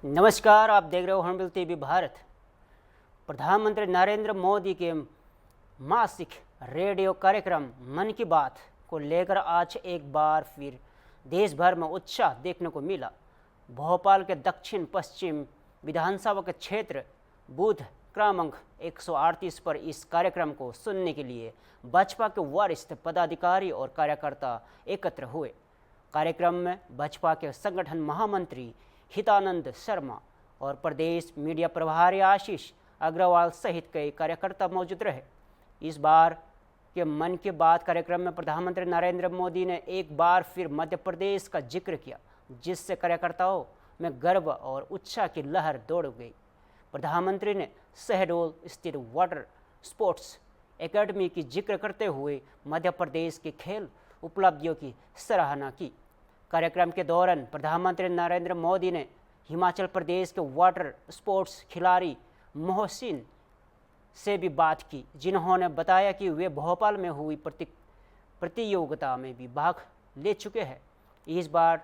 नमस्कार, आप देख रहे हो हॉर्नबिल टीवी भारत। प्रधानमंत्री नरेंद्र मोदी के मासिक रेडियो कार्यक्रम मन की बात को लेकर आज एक बार फिर देश भर में उत्साह देखने को मिला। भोपाल के दक्षिण पश्चिम विधानसभा के क्षेत्र बूथ क्रमांक 138 पर इस कार्यक्रम को सुनने के लिए भाजपा के वरिष्ठ पदाधिकारी और कार्यकर्ता एकत्र हुए। कार्यक्रम में भाजपा के संगठन महामंत्री हितानंद शर्मा और प्रदेश मीडिया प्रभारी आशीष अग्रवाल सहित कई कार्यकर्ता मौजूद रहे। इस बार के मन की बात कार्यक्रम में प्रधानमंत्री नरेंद्र मोदी ने एक बार फिर मध्य प्रदेश का जिक्र किया, जिससे कार्यकर्ताओं में गर्व और उत्साह की लहर दौड़ गई। प्रधानमंत्री ने शहडोल स्थित वाटर स्पोर्ट्स एकेडमी की जिक्र करते हुए मध्य प्रदेश के खेल उपलब्धियों की सराहना की। कार्यक्रम के दौरान प्रधानमंत्री नरेंद्र मोदी ने हिमाचल प्रदेश के वाटर स्पोर्ट्स खिलाड़ी मोहसिन से भी बात की, जिन्होंने बताया कि वे भोपाल में हुई प्रतियोगिता में भी भाग ले चुके हैं। इस बार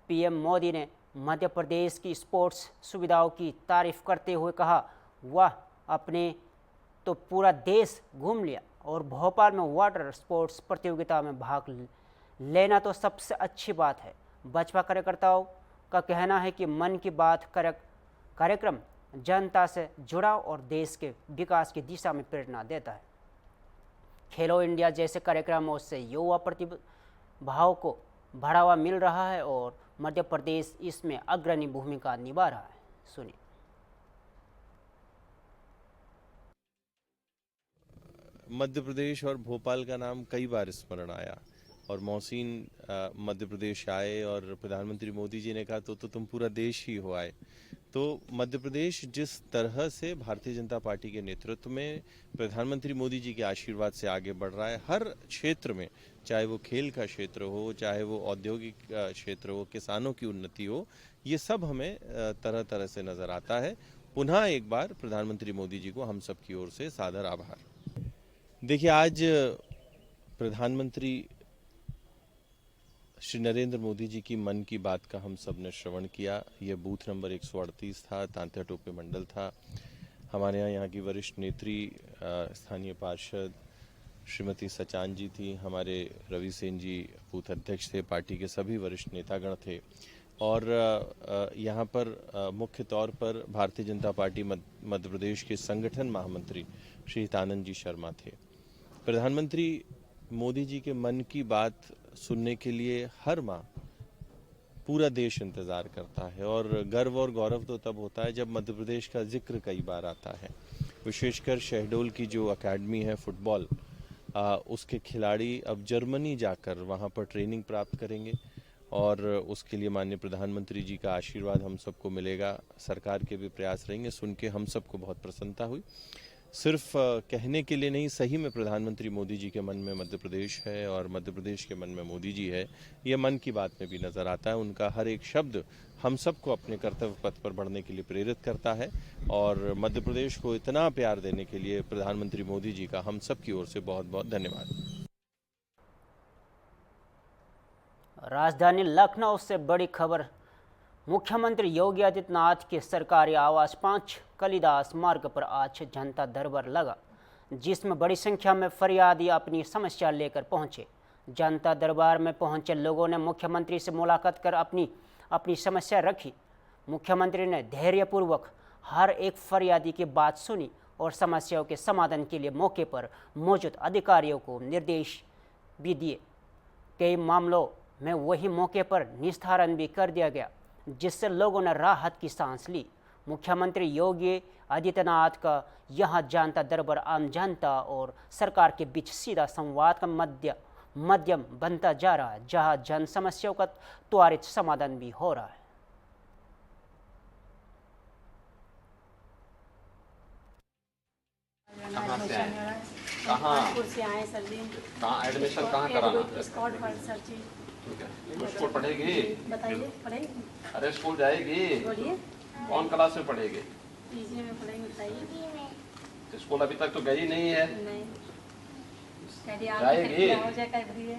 पीएम मोदी ने मध्य प्रदेश की स्पोर्ट्स सुविधाओं की तारीफ करते हुए कहा, वाह, अपने तो पूरा देश घूम लिया और भोपाल में वाटर स्पोर्ट्स प्रतियोगिता में भाग लेना तो सबसे अच्छी बात है। भाजपा कार्यकर्ताओं का कहना है कि मन की बात कार्यक्रम जनता से जुड़ाव और देश के विकास की दिशा में प्रेरणा देता है। खेलो इंडिया जैसे कार्यक्रमों से युवा प्रतिभाओं को बढ़ावा मिल रहा है और मध्य प्रदेश इसमें अग्रणी भूमिका निभा रहा है। सुनिए। मध्य प्रदेश और भोपाल का नाम कई बार स्मरण आया और मोहसिन मध्य प्रदेश आए और प्रधानमंत्री मोदी जी ने कहा तो तुम पूरा देश ही हो आए। तो मध्य प्रदेश जिस तरह से भारतीय जनता पार्टी के नेतृत्व में प्रधानमंत्री मोदी जी के आशीर्वाद से आगे बढ़ रहा है, हर क्षेत्र में, चाहे वो खेल का क्षेत्र हो, चाहे वो औद्योगिक क्षेत्र हो, किसानों की उन्नति हो, ये सब हमें तरह तरह से नजर आता है। पुनः एक बार प्रधानमंत्री मोदी जी को हम सब की ओर से सादर आभार। देखिए, आज प्रधानमंत्री श्री नरेंद्र मोदी जी की मन की बात का हम सब ने श्रवण किया। ये बूथ नंबर 138 था, तांत्या टोपे मंडल था। हमारे यहाँ की वरिष्ठ नेत्री स्थानीय पार्षद श्रीमती सचान जी थी, हमारे रवि सेन जी बूथ अध्यक्ष थे, पार्टी के सभी वरिष्ठ नेतागण थे और यहाँ पर मुख्य तौर पर भारतीय जनता पार्टी मध्य प्रदेश के संगठन महामंत्री श्री हितानंद जी शर्मा थे। प्रधानमंत्री मोदी जी के मन की बात सुनने के लिए हर माह पूरा देश इंतजार करता है और गर्व और गौरव तो तब होता है जब मध्य प्रदेश का जिक्र कई बार आता है। विशेषकर शहडोल की जो अकेडमी है फुटबॉल, उसके खिलाड़ी अब जर्मनी जाकर वहां पर ट्रेनिंग प्राप्त करेंगे और उसके लिए माननीय प्रधानमंत्री जी का आशीर्वाद हम सबको मिलेगा। सरकार के भी प्रयास रहेंगे। सुन के हम सबको बहुत प्रसन्नता हुई। सिर्फ कहने के लिए नहीं, सही में प्रधानमंत्री मोदी जी के मन में मध्य प्रदेश है और मध्य प्रदेश के मन में मोदी जी है। ये मन की बात में भी नजर आता है। उनका हर एक शब्द हम सबको अपने कर्तव्य पथ पर बढ़ने के लिए प्रेरित करता है और मध्य प्रदेश को इतना प्यार देने के लिए प्रधानमंत्री मोदी जी का हम सब की ओर से बहुत बहुत धन्यवाद। राजधानी लखनऊ से बड़ी खबर। मुख्यमंत्री योगी आदित्यनाथ के सरकारी आवास 5 कालिदास मार्ग पर आज जनता दरबार लगा, जिसमें बड़ी संख्या में फरियादी अपनी समस्या लेकर पहुंचे। जनता दरबार में पहुंचे लोगों ने मुख्यमंत्री से मुलाकात कर अपनी समस्या रखी। मुख्यमंत्री ने धैर्यपूर्वक हर एक फरियादी की बात सुनी और समस्याओं के समाधान के लिए मौके पर मौजूद अधिकारियों को निर्देश भी दिए। कई मामलों में वही मौके पर निस्तारण भी कर दिया गया, जिससे लोगों ने राहत की सांस ली। मुख्यमंत्री योगी आदित्यनाथ का यहां जनता दरबार आम जनता और सरकार के बीच सीधा संवाद का माध्यम बनता जा रहा है, जहां जन समस्याओं का त्वरित समाधान भी हो रहा है। कहाँ से आए? कहाँ एडमिशन कहाँ कराना? ठीक है, स्कूल पढ़ेगी? बताइए, पढ़ेगी? अरे स्कूल जाएगी? बोलिए। कौन क्लास में पढ़ेगी? पीजी में पढ़ेगी, बताइए। स्कूल अभी तक तो गई नहीं है। नहीं। जाएगी? हो जाए कह रही है।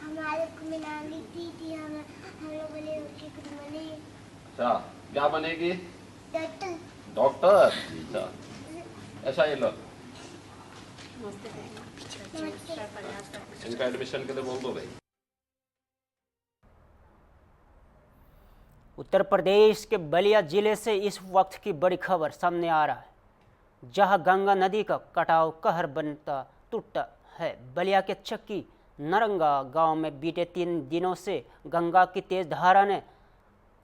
हमारे को मिलानी थी हम लोग बोले उसकी कुछ बने। अच्छा, क्या बनेगी? डॉक्टर। डॉक्टर। अच्छा, ऐसा ये लो, नमस्ते करेंगे। इनका एडमिशन के लिए बोल दो भाई। उत्तर प्रदेश के बलिया जिले से इस वक्त की बड़ी खबर सामने आ रहा है, जहां गंगा नदी का कटाव कहर बनता टूटता है। बलिया के चक्की नरंगा गांव में बीते 3 दिनों से गंगा की तेज धारा ने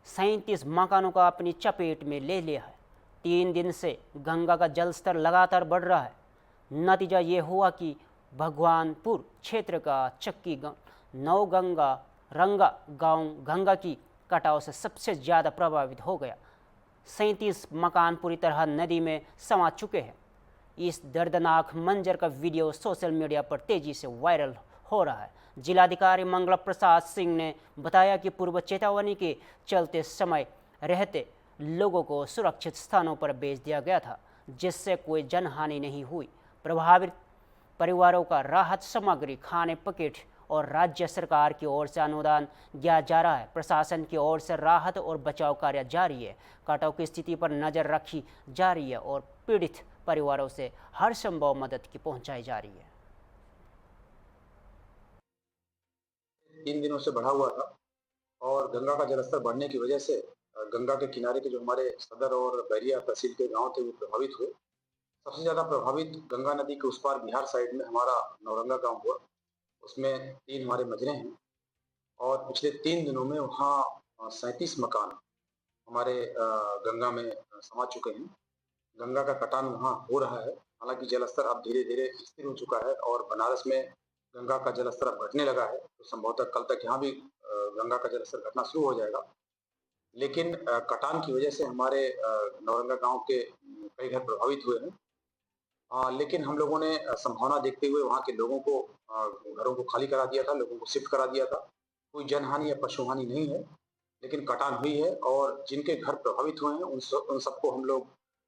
37 मकानों को अपनी चपेट में ले लिया है। 3 दिन से गंगा का जलस्तर लगातार बढ़ रहा है। नतीजा ये हुआ कि भगवानपुर क्षेत्र का चक्की नवगंगा रंगा गांव गंगा की कटाव से सबसे ज़्यादा प्रभावित हो गया। 37 मकान पूरी तरह नदी में समा चुके हैं। इस दर्दनाक मंजर का वीडियो सोशल मीडिया पर तेजी से वायरल हो रहा है। जिलाधिकारी मंगला प्रसाद सिंह ने बताया कि पूर्व चेतावनी के चलते समय रहते लोगों को सुरक्षित स्थानों पर भेज दिया गया था, जिससे कोई जनहानि नहीं हुई। प्रभावित परिवारों का राहत सामग्री, खाने पैकेट और राज्य सरकार की ओर से अनुदान दिया जा रहा है। प्रशासन की ओर से राहत और बचाव कार्य जारी है। कटाव की स्थिति पर नजर रखी जा रही है और पीड़ित परिवारों से हर संभव मदद की पहुंचाई जा रही है। 3 दिनों से बढ़ा हुआ था और गंगा का जलस्तर बढ़ने की वजह से गंगा के किनारे के जो हमारे सदर और बैरिया तहसील के गांव थे वो प्रभावित हुए। सबसे ज़्यादा प्रभावित गंगा नदी के उस पार बिहार साइड में हमारा नौरंगा गांव हुआ। उसमें 3 हमारे मजरे हैं और पिछले 3 दिनों में वहाँ 37 मकान हमारे गंगा में समा चुके हैं। गंगा का कटान वहाँ हो रहा है। हालांकि जलस्तर अब धीरे धीरे स्थिर हो चुका है और बनारस में गंगा का जलस्तर अब घटने लगा है, तो संभवतः कल तक यहाँ भी गंगा का जलस्तर घटना शुरू हो जाएगा। लेकिन कटान की वजह से हमारे नौरंगा गांव के कई घर प्रभावित हुए हैं। लेकिन हम लोगों ने संभावना देखते हुए वहाँ के लोगों को घरों को खाली करा दिया था, लोगों को शिफ्ट करा दिया था। कोई जनहानि या पशुहानि नहीं है, लेकिन कटान हुई है और जिनके घर प्रभावित हुए हैं उन सबको हम लोग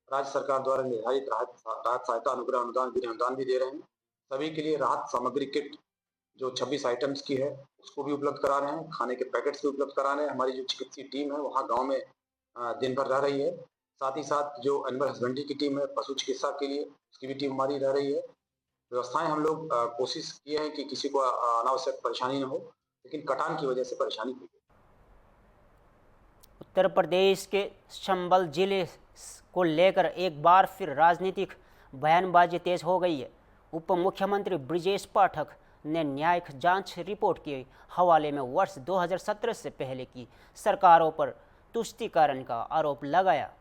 राज्य सरकार द्वारा निर्धारित राहत सहायता अनुग्रह अनुदान भी दे रहे हैं। सभी के लिए राहत सामग्री किट जो 26 आइटम्स की है उसको भी उपलब्ध करा रहे हैं। खाने के पैकेट्स भी उपलब्ध करा रहे हैं। हमारी जो चिकित्सीय टीम है वहाँ गाँव में दिन भर रह रही है। साथ ही साथ जो एनिमल हस्बेंड्री की टीम है, पशु चिकित्सा के लिए, उसकी भी टीम हमारी रह रही है। व्यवस्थाएं हम लोग कोशिश किए हैं कि किसी को अनावश्यक परेशानी न हो, लेकिन कटान की वजह से परेशानी हुई है। उत्तर प्रदेश के संभल जिले को लेकर एक बार फिर राजनीतिक बयानबाजी तेज हो गई है। उप मुख्यमंत्री ब्रिजेश पाठक ने न्यायिक जांच रिपोर्ट के हवाले में वर्ष 2017 से पहले की सरकारों पर तुष्टीकरण का आरोप लगाया।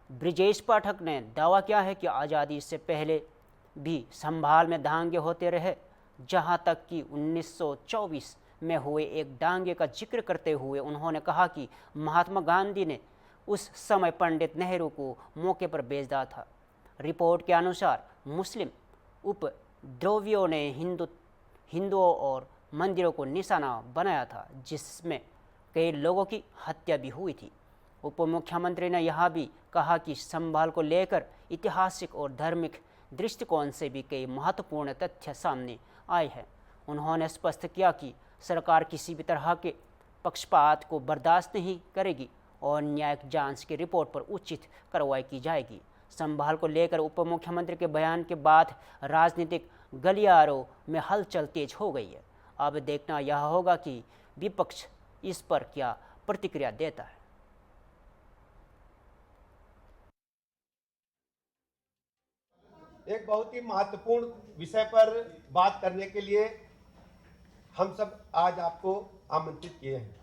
ब्रिजेश पाठक ने दावा किया है कि आज़ादी से पहले भी संभाल में दांगे होते रहे, जहां तक कि 1924 में हुए एक दांगे का जिक्र करते हुए उन्होंने कहा कि महात्मा गांधी ने उस समय पंडित नेहरू को मौके पर भेज दिया था। रिपोर्ट के अनुसार मुस्लिम उपद्रवियों ने हिंदुओं और मंदिरों को निशाना बनाया था, जिसमें कई लोगों की हत्या भी हुई थी। उप मुख्यमंत्री ने यह भी कहा कि संभाल को लेकर ऐतिहासिक और धार्मिक दृष्टिकोण से भी कई महत्वपूर्ण तथ्य सामने आए हैं। उन्होंने स्पष्ट किया कि सरकार किसी भी तरह के पक्षपात को बर्दाश्त नहीं करेगी और न्यायिक जांच की रिपोर्ट पर उचित कार्रवाई की जाएगी। संभाल को लेकर उप मुख्यमंत्री के बयान के बाद राजनीतिक गलियारों में हलचल तेज हो गई है। अब देखना यह होगा कि विपक्ष इस पर क्या प्रतिक्रिया देता है। एक बहुत ही महत्वपूर्ण विषय पर बात करने के लिए हम सब आज आपको आमंत्रित किए हैं।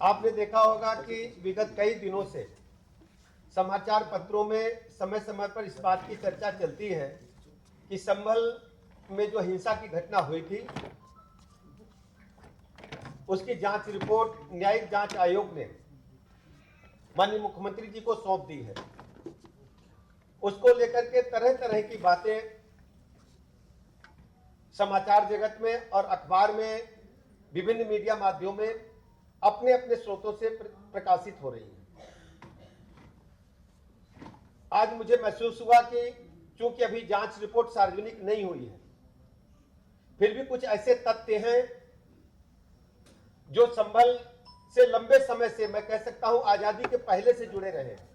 आपने देखा होगा कि विगत कई दिनों से समाचार पत्रों में समय समय पर इस बात की चर्चा चलती है कि संभल में जो हिंसा की घटना हुई थी उसकी जांच रिपोर्ट न्यायिक जांच आयोग ने माननीय मुख्यमंत्री जी को सौंप दी है। उसको लेकर के तरह तरह की बातें समाचार जगत में और अखबार में, विभिन्न मीडिया माध्यमों में अपने अपने स्रोतों से प्रकाशित हो रही है। आज मुझे महसूस हुआ कि चूंकि अभी जांच रिपोर्ट सार्वजनिक नहीं हुई है, फिर भी कुछ ऐसे तथ्य हैं जो संभल से लंबे समय से, मैं कह सकता हूं आजादी के पहले से जुड़े रहे हैं,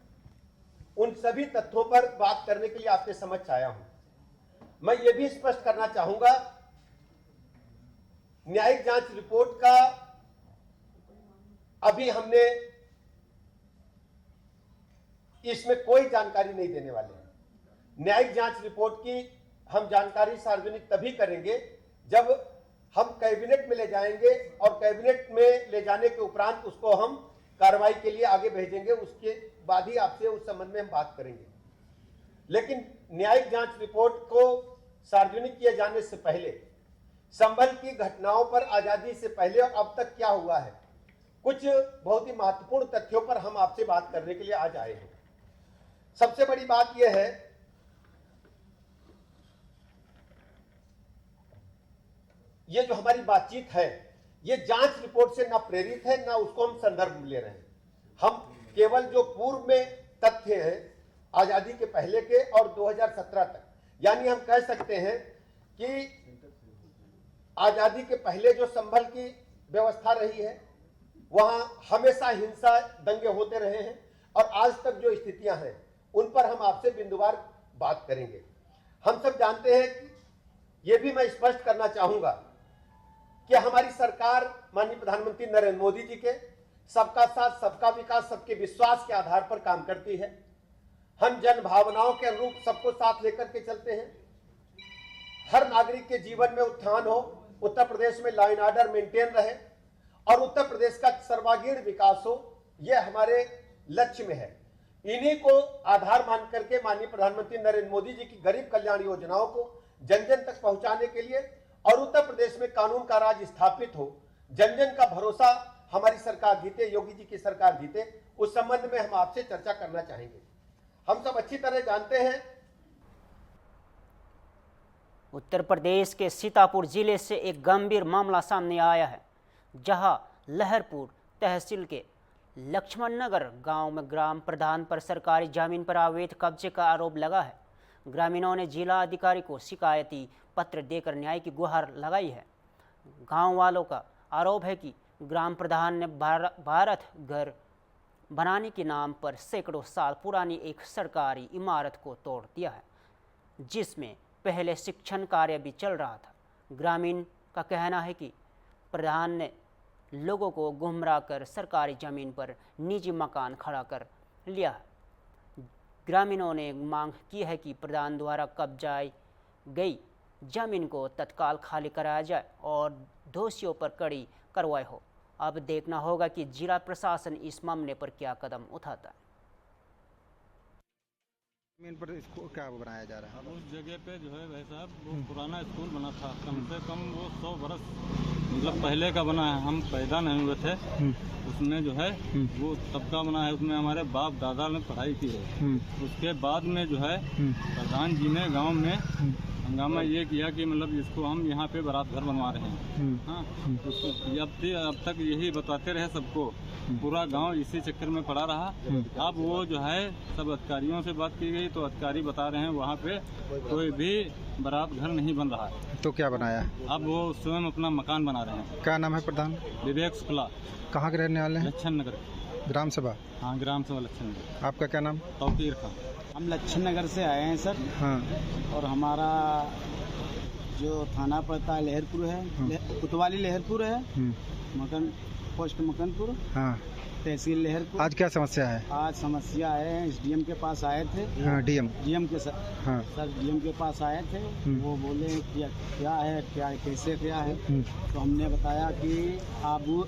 उन सभी तथ्यों पर बात करने के लिए आपके समक्ष आया हूं। मैं ये भी स्पष्ट करना चाहूंगा, न्यायिक जांच रिपोर्ट का अभी हमने इसमें कोई जानकारी नहीं देने वाले हैं। न्यायिक जांच रिपोर्ट की हम जानकारी सार्वजनिक तभी करेंगे जब हम कैबिनेट में ले जाएंगे, और कैबिनेट में ले जाने के उपरांत उसको हम कार्रवाई के लिए आगे भेजेंगे। उसके बाद ही आपसे उस संबंध में हम बात करेंगे। लेकिन न्यायिक जांच रिपोर्ट को सार्वजनिक किए जाने से पहले, संभल की घटनाओं पर आजादी से पहले और अब तक क्या हुआ है, कुछ बहुत ही महत्वपूर्ण तथ्यों पर हम आपसे बात करने के लिए आज आए हैं। सबसे बड़ी बात यह है, ये जो हमारी बातचीत है, ये जांच रिपोर्ट से ना प्रेरित है, ना उसको हम संदर्भ ले रहे हैं। हम केवल जो पूर्व में तथ्य हैं आजादी के पहले के और 2017 तक, यानी हम कह सकते हैं कि आजादी के पहले जो संभल की व्यवस्था रही है, वहां हमेशा हिंसा, दंगे होते रहे हैं, और आज तक जो स्थितियां हैं उन पर हम आपसे बिंदुवार बात करेंगे। हम सब जानते हैं कि ये भी मैं स्पष्ट करना चाहूंगा कि हमारी सरकार माननीय प्रधानमंत्री नरेंद्र मोदी जी के सबका साथ, सबका विकास, सबके विश्वास के आधार पर काम करती है। हम जन भावनाओं के अनुरूप सबको साथ लेकर के चलते हैं। हर नागरिक के जीवन में उत्थान हो, उत्तर प्रदेश में लॉ एंड ऑर्डर मेंटेन रहे, और उत्तर प्रदेश का सर्वांगीण विकास हो, यह हमारे लक्ष्य में है। इन्हीं को आधार मान करके माननीय प्रधानमंत्री नरेंद्र मोदी जी की गरीब कल्याण योजनाओं को जन जन तक पहुंचाने के लिए, और उत्तर प्रदेश में कानून का राज स्थापित हो, जन जन का भरोसा हमारी सरकार जीते, योगी जी की सरकार जीते, उस संबंध में हम आपसे चर्चा करना चाहेंगे। हम सब अच्छी तरह जानते हैं, उत्तर प्रदेश के सीतापुर जिले से एक गंभीर मामला सामने आया है, जहां लहरपुर तहसील के लक्ष्मण नगर गांव में ग्राम प्रधान पर सरकारी जमीन पर अवैध कब्जे का आरोप लगा है। ग्रामीणों ने जिला अधिकारी को शिकायती पत्र देकर न्याय की गुहार लगाई है। गांव वालों का आरोप है कि ग्राम प्रधान ने भारत घर बनाने के नाम पर सैकड़ों साल पुरानी एक सरकारी इमारत को तोड़ दिया है, जिसमें पहले शिक्षण कार्य भी चल रहा था। ग्रामीण का कहना है कि प्रधान ने लोगों को गुमराह कर सरकारी जमीन पर निजी मकान खड़ा कर लिया है। ग्रामीणों ने मांग की है कि प्रधान द्वारा कब्जाई गई जमीन को तत्काल खाली कराया जाए और दोषियों पर कड़ी कार्रवाई हो। अब देखना होगा कि जिला प्रशासन इस मामले पर क्या कदम उठाता है। जमीन पर इसको क्या बनाया जा रहा है? अब उस जगह पे जो है भाई साहब, वो पुराना स्कूल बना था, कम से कम वो 100 बरस मतलब पहले का बना है। हम पैदा नहीं हुए थे उसमें, जो है वो तब का बना है। उसमें हमारे बाप दादा ने पढ़ाई की है। उसके बाद में जो है प्रधान जी ने गांव में हंगामा ये किया कि मतलब इसको हम यहाँ पे बारात घर बनवा रहे हैं। हाँ, अब तक यही बताते रहे सबको, पूरा गांव इसी चक्कर में पड़ा रहा। अब वो जो है सब अधिकारियों से बात की गई तो अधिकारी बता रहे हैं वहाँ पे कोई भी बारात घर नहीं बन रहा है। तो क्या बनाया? अब वो स्वयं अपना मकान बना रहे हैं। क्या नाम है प्रधान? विवेक शुक्ला। कहाँ के रहने वाले हैं? लक्ष्मण नगर ग्राम सभा। हाँ, ग्राम सभा लक्ष्मण नगर। आपका क्या नाम? तौकीर खां। हम लक्ष्मण नगर से आए हैं सर। हाँ। और हमारा जो थाना पड़ता है लहरपुर है, कुतवाली लहरपुर है, मकन पोस्ट मकनपुर। हाँ। तहसील लहरपुर। आज क्या समस्या है? आज समस्या है, एसडीएम के पास आए थे। हाँ, डीएम के सर। हाँ। सर डीएम के पास आए थे। वो बोले कि क्या है, क्या कैसे क्या है। तो हमने बताया कि अब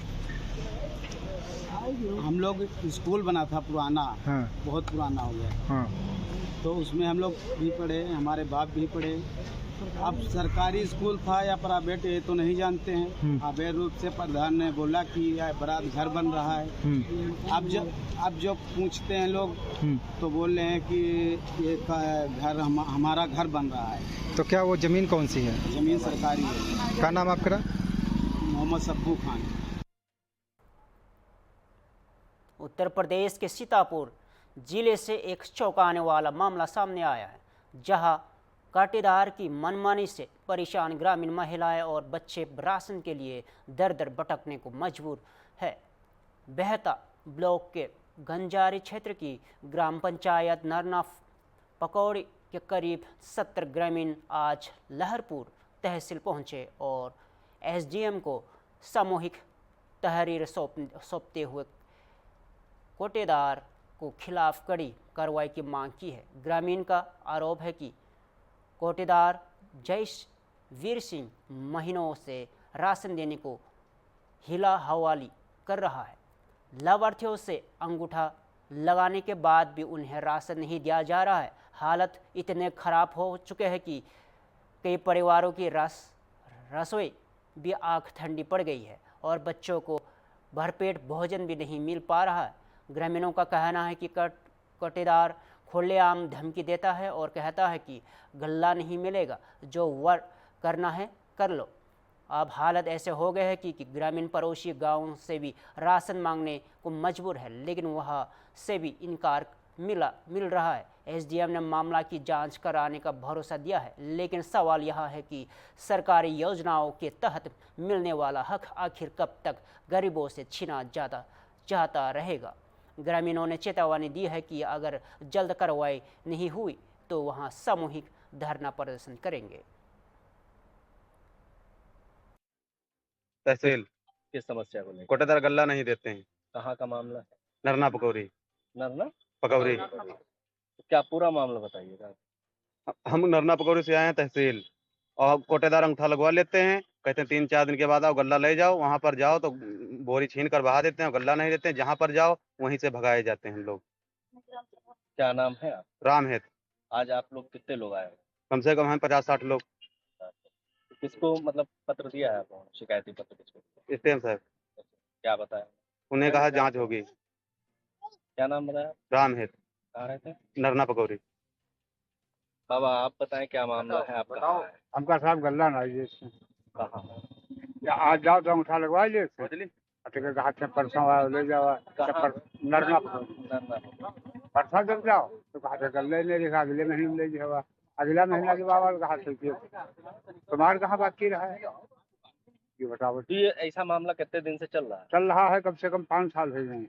हम लोग स्कूल बना था पुराना। हाँ। बहुत पुराना हो गया। हाँ। तो उसमें हम लोग भी पढ़े, हमारे बाप भी पढ़े। अब सरकारी स्कूल था या प्राइवेट ये तो नहीं जानते हैं। अवैध रूप से प्रधान ने बोला कि बारात घर बन रहा है। अब जब पूछते हैं लोग तो बोल रहे हैं कि ये घर हमारा घर बन रहा है। तो क्या वो जमीन कौन सी है? जमीन सरकारी है। क्या नाम आपका? मोहम्मद सब्बू खान। उत्तर प्रदेश के सीतापुर जिले से एक चौंकाने वाला मामला सामने आया है, जहां काटेदार की मनमानी से परेशान ग्रामीण महिलाएं और बच्चे राशन के लिए दर दर भटकने को मजबूर है। बेहता ब्लॉक के गंजारी क्षेत्र की ग्राम पंचायत नरना पकौड़ी के करीब 70 ग्रामीण आज लहरपुर तहसील पहुंचे और एसडीएम को सामूहिक तहरीर सौंपते हुए कोटेदार को खिलाफ कड़ी कार्रवाई की मांग की है। ग्रामीण का आरोप है कि कोटेदार जयवीर सिंह महीनों से राशन देने को हिला हवाली कर रहा है। लाभार्थियों से अंगूठा लगाने के बाद भी उन्हें राशन नहीं दिया जा रहा है। हालत इतने खराब हो चुके हैं कि कई परिवारों की रसोई भी आँख ठंडी पड़ गई है और बच्चों को भरपेट भोजन भी नहीं मिल पा रहा है। ग्रामीणों का कहना है कि कोटेदार खुलेआम धमकी देता है और कहता है कि गल्ला नहीं मिलेगा, जो वर करना है कर लो। अब हालत ऐसे हो गए हैं कि ग्रामीण पड़ोसी गांव से भी राशन मांगने को मजबूर है, लेकिन वहां से भी इनकार मिल रहा है। एसडीएम ने मामला की जांच कराने का भरोसा दिया है, लेकिन सवाल यह है कि सरकारी योजनाओं के तहत मिलने वाला हक आखिर कब तक गरीबों से छीना जाता रहेगा। ग्रामीणों ने चेतावनी दी है कि अगर जल्द कार्रवाई नहीं हुई तो वहां सामूहिक धरना प्रदर्शन करेंगे। तहसील किस समस्या को लेकर? कोटेदार गल्ला नहीं देते हैं। कहाँ का मामला है? नरना पकौड़ी। नरना पकौड़ी। तो क्या पूरा मामला बताइएगा। हम नरना पकौड़ी से आए हैं तहसील, और कोटेदार अंगूठा लगवा लेते हैं, कहते हैं 3-4 दिन के बाद आओ गल्ला ले जाओ। वहाँ पर जाओ तो बोरी छीन कर बहा देते हैं, गल्ला नहीं देते हैं। जहाँ पर जाओ वहीं से भगाए जाते हैं लोग। क्या नाम है आप? राम है। आज आप लोग कितने लोग आए? कम से कम हम 50-60 लोग। किसको मतलब पत्र दिया है आपको, शिकायती पत्र किसको? एसडीएम साहब। क्या बताया? उन्हें कहा जांच होगी। क्या नाम बताया? राम है। कहाँ रहते हैं? नरना पकौड़ी। बाबा आप बताएं क्या मामला है आपका? हमका साहब गल्ला नहीं कहाँ? आज जाओ तो अंगूठा लगवा ले हाथ से परसों आओ ले जाओ नरना परसों जब जाओ तो कहा गल्ले नहीं देखा, अगले महीने ले जाओ, अगला महीना के बाद कहा तुम्हारे कहाँ बाकी रहा है ये बताओ। तो ये ऐसा मामला कितने दिन से चल रहा है? चल रहा है कम से कम 5 साल हो गए।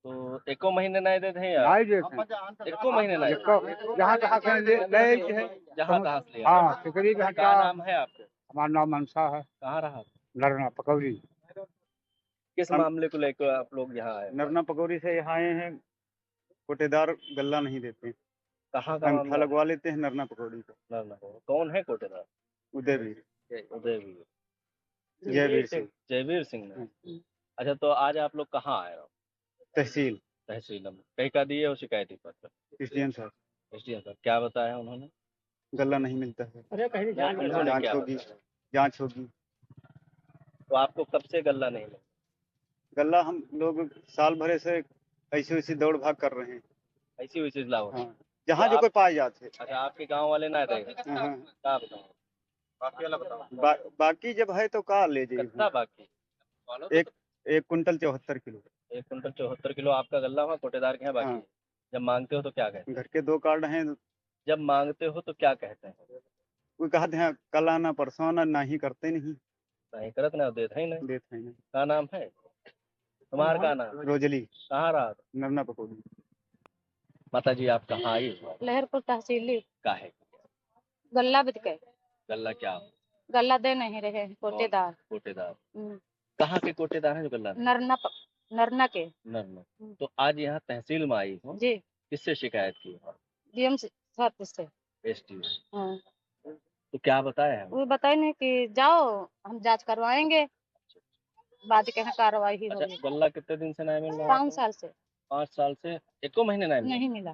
तो एको महीने नहीं देते हैं यार? नहीं देते एको महीने नहीं? जहाँ तहाँ से ले जहाँ तहाँ से लिया? हाँ टिकरी का। क्या नाम है आपके? हमारा नाम मनसा है। कहाँ रहा? नरना पकौड़ी। किस मामले को लेकर आप लोग यहाँ आए? नरना पकौड़ी से यहाँ आए हैं, कोटेदार गल्ला नहीं देते। कहाँ का अंगूठा लगवा लेते हैं नरना पकौड़ी को। नरना कौन है कोटेदार? उदयवीर। जयवीर सिंह। जयवीर सिंह ने। अच्छा तो आज आप लोग कहाँ आए हो? तहसील। तहसील में कहीं का दिए हो शिकायती पत्र? एसडीएम साहब। एसडीएम साहब क्या बताया उन्होंने? गल्ला नहीं मिलता है। अरे कहीं जांच होगी, जांच होगी। तो आपको कब से गल्ला नहीं मिला? गल्ला हम लोग साल भरे से ऐसी वैसी दौड़ भाग कर रहे हैं। ऐसी वैसी लाओ। हाँ, जहाँ जो कोई पाए जाते। अच्छा आपके गांव वाले ना देंगे? हाँ। क्या बताओ? बाकी वाला बताओ। बाकी जब है तो का ले जाइए। कितना बाकी? एक कुंटल 74 किलो। 1 कुंटल 74 किलो आपका गल्ला हुआ, कोटेदार के यहाँ बाकी? हाँ। जब मांगते हो तो क्या कहते हैं? घर के 2 कार्ड हैं। जब मांगते हो तो क्या कहते हैं? कोई कहते हैं कल आना परसों आना, नहीं करते नहीं करत ना देते ही नहीं। देते हैं। क्या नाम है तुम्हारा? का नाम? रोजली। कहाँ रहा? नरना पकौड़ी। माता जी आप कहाँ आई? लहरपुर तहसील का है? गल्ला बिद के गल्ला क्या? गल्ला दे नहीं रहे कोटेदार। कोटेदार कहाँ के कोटेदार हैं जो गल्ला? नरना के। नरना। तो आज यहाँ तहसील में आई हो जी। किससे शिकायत की? डीएम साहब से। एसटी। हाँ। तो क्या बताया है? वो बताए नहीं कि जाओ हम जांच करवाएंगे, बाद के यहाँ कार्रवाई ही होगी। गल्ला कितने दिन से नहीं मिल रहा? 5 साल से। 5 साल से एको महीने नहीं मिला।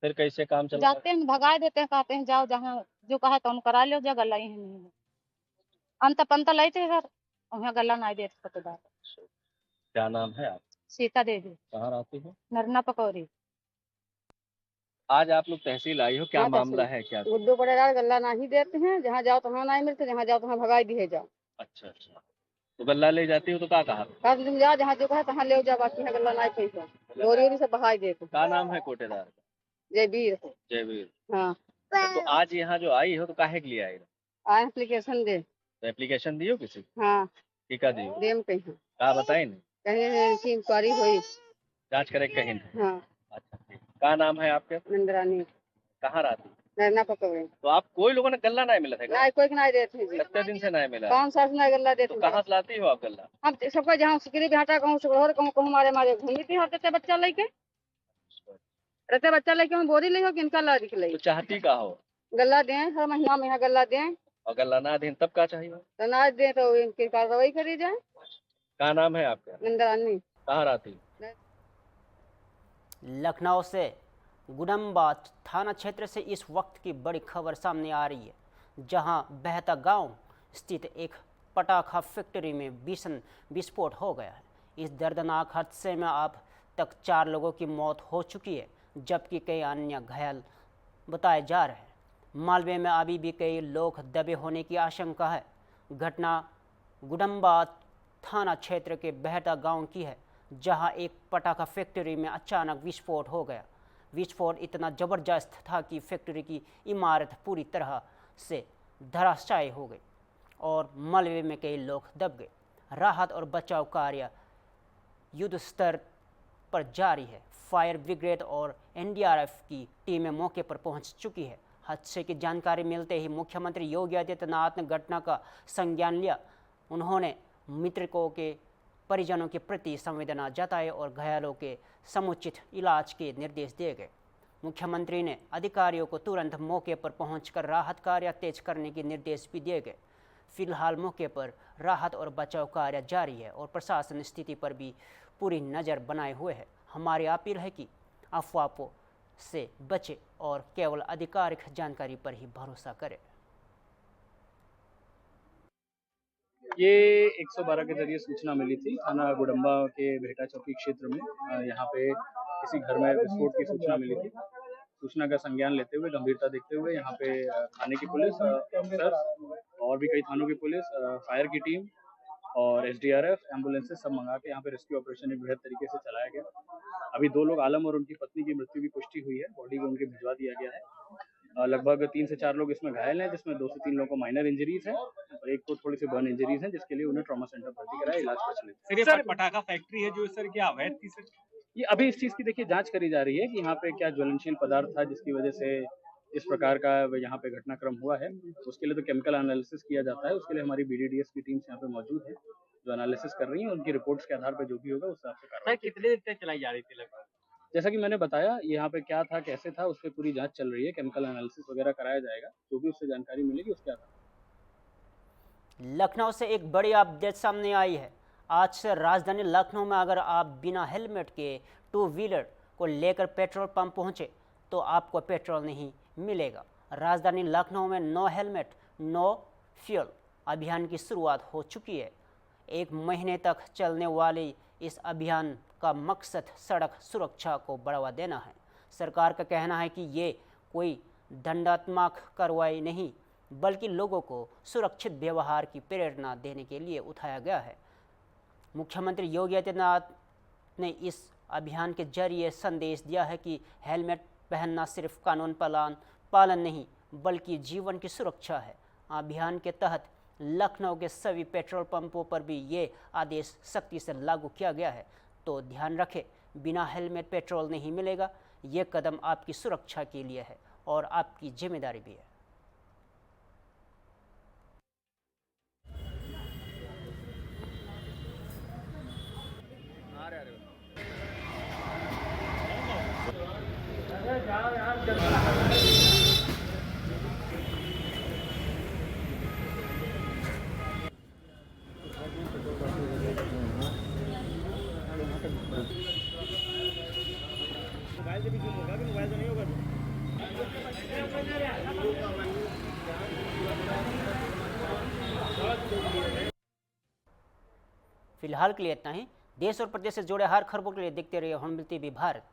फिर कैसे काम चल? जाते हैं भगा देते हैं, कहते हैं जाओ जहाँ जो कहा तो करा लो, जा गल्ला ही नहीं है। अंत पंत लाते हैं सर, वहाँ गल्ला नहीं देते कोटेदार। क्या नाम है आप? सीता देवी। कहाँ रहती हो? नरना पकौड़ी। आज आप लोग तहसील आई हो, क्या मामला है? क्या गुड्डू कोटेदार गल्ला नहीं देते हैं, जहाँ जाओ तो वहाँ नहीं मिलते, जहाँ जाओ तो वहाँ भगाई दिए जाओ। अच्छा तो गल्ला ले जाती हो तो क्या कहा? तुम जाओ जहाँ जो कहा तहाँ ले जाओ, बाकी है गल्ला नहीं पैसा बोरी से बहाई देते। क्या नाम है कोटेदार? जयवीर। जयवीर। हाँ। तो आज यहाँ जो आई हो तो काहे के लिए आई? एप्लीकेशन दे। तो एप्लीकेशन दियो किसी? हाँ। टीका दियो? देम कहीं। क्या बताए नहीं? कहीं की इंक्वायरी हुई। जांच करे कहीं नहीं। हाँ। अच्छा ठीक। क्या नाम है आपके? नंदरानी। कहाँ रहती? नरना पकड़े। तो आप कोई लोगों ने गल्ला नहीं मिला था क्या? नहीं, कोई नहीं देते जी। कितने दिन से नहीं मिला? 5 साल से नहीं गल्ला देते। तो कहाँ से लाती हो आप गल्ला? हम सबका जहाँ सिकरी बिहाटा कहूँ सुगढ़ कहूँ मारे घूमी होते बच्चा लेके रहते बच्चा लेके हम बोरी ले हो कि इनका ला दिख ले। तो चाहती का हो? गल्ला दें, हर महीना में यहाँ गल्ला दें। और गल्ला ना दें तब क्या चाहिए? तो ना दें तो इनकी कार्रवाई करी जाए। क्या नाम है आपका? नंदरानी। कहाँ रहती? लखनऊ से गुडम्बा थाना क्षेत्र से इस वक्त की बड़ी खबर सामने आ रही है, जहां बहता गांव स्थित एक पटाखा फैक्ट्री में भीषण विस्फोट हो गया है। इस दर्दनाक हादसे में अब तक 4 लोगों की मौत हो चुकी है, जबकि कई अन्य घायल बताए जा रहे हैं। मालवे में अभी भी कई लोग दबे होने की आशंका है। घटना गुडम्बा थाना क्षेत्र के बहता गांव की है, जहां एक पटाखा फैक्ट्री में अचानक विस्फोट हो गया। विस्फोट इतना ज़बरदस्त था कि फैक्ट्री की इमारत पूरी तरह से धराशायी हो गई और मलबे में कई लोग दब गए। राहत और बचाव कार्य युद्ध स्तर पर जारी है। फायर ब्रिगेड और एनडीआरएफ की टीमें मौके पर पहुंच चुकी है। हादसे की जानकारी मिलते ही मुख्यमंत्री योगी आदित्यनाथ ने घटना का संज्ञान लिया। उन्होंने मृतकों के परिजनों के प्रति संवेदना जताई और घायलों के समुचित इलाज के निर्देश दिए गए। मुख्यमंत्री ने अधिकारियों को तुरंत मौके पर पहुंचकर राहत कार्य तेज करने के निर्देश भी दिए गए। फिलहाल मौके पर राहत और बचाव कार्य जारी है और प्रशासन स्थिति पर भी पूरी नज़र बनाए हुए है। हमारी अपील है कि अफवाहों से बचें और केवल आधिकारिक जानकारी पर ही भरोसा करें। ये 112 के जरिए सूचना मिली थी थाना गुडम्बा के भेटा चौकी क्षेत्र में। यहाँ पे किसी घर में विस्फोट की सूचना मिली थी। सूचना का संज्ञान लेते हुए, गंभीरता देखते हुए यहाँ पे थाने की पुलिस अफसर और भी कई थानों की पुलिस, फायर की टीम और एसडीआरएफ एम्बुलेंसेस सब मंगा के यहाँ पे रेस्क्यू ऑपरेशन एक बेहतर तरीके से चलाया गया। अभी 2 लोग आलम और उनकी पत्नी की मृत्यु की पुष्टि हुई है। बॉडी को उनके भिजवा दिया गया है। लगभग 3 से 4 लोग इसमें घायल हैं, जिसमें 2 से 3 लोगों को माइनर इंजरीज है और एक को थोड़ी सी बर्न इंजरीज है, जिसके लिए उन्हें ट्रॉमा सेंटर भर्ती कराया, इलाज कर सर पटाखा फैक्ट्री है जो सर क्या अवैध थी सर? ये अभी इस चीज की देखिए जांच करी जा रही है कि यहाँ पे क्या ज्वलनशील पदार्थ था जिसकी वजह से इस प्रकार का यहाँ पे घटनाक्रम हुआ है। उसके लिए तो केमिकल एनालिसिस किया जाता है। उसके लिए हमारी बीडीडीएस की टीम्स यहाँ पे मौजूद है जो एनालिसिस कर रही है। उनकी रिपोर्ट्स के आधार पर जो भी होगा उस हिसाब से कार्रवाई। कितने दिन तक चलाई जा रही थी लगभग? जैसा कि मैंने बताया, यहाँ पे क्या था, कैसे था, उस पर पूरी जांच चल रही है। केमिकल एनालिसिस वगैरह कराया जाएगा। जो भी उससे जानकारी मिलेगी उसके आधार। लखनऊ से एक बड़ी अपडेट सामने आई है। आज से राजधानी लखनऊ में अगर आप बिना हेलमेट के 2 व्हीलर को लेकर पेट्रोल पंप पहुंचे तो आपको पेट्रोल नहीं मिलेगा। राजधानी लखनऊ में नो हेलमेट नो फ्यूल अभियान की शुरुआत हो चुकी है। 1 महीने तक चलने वाले इस अभियान का मकसद सड़क सुरक्षा को बढ़ावा देना है। सरकार का कहना है कि ये कोई दंडात्मक कार्रवाई नहीं बल्कि लोगों को सुरक्षित व्यवहार की प्रेरणा देने के लिए उठाया गया है। मुख्यमंत्री योगी आदित्यनाथ ने इस अभियान के जरिए संदेश दिया है कि हेलमेट पहनना सिर्फ कानून पालन नहीं बल्कि जीवन की सुरक्षा है। अभियान के तहत लखनऊ के सभी पेट्रोल पंपों पर भी ये आदेश सख्ती से लागू किया गया है। तो ध्यान रखें, बिना हेलमेट पेट्रोल नहीं मिलेगा। ये कदम आपकी सुरक्षा के लिए है और आपकी जिम्मेदारी भी है। मोबाइल से भी जूम होगा कि मोबाइल से नहीं होगा? फिलहाल के लिए इतना ही। देश और प्रदेश से जुड़े हर खबरों के लिए देखते रहिए हॉर्नबिल टीवी भारत।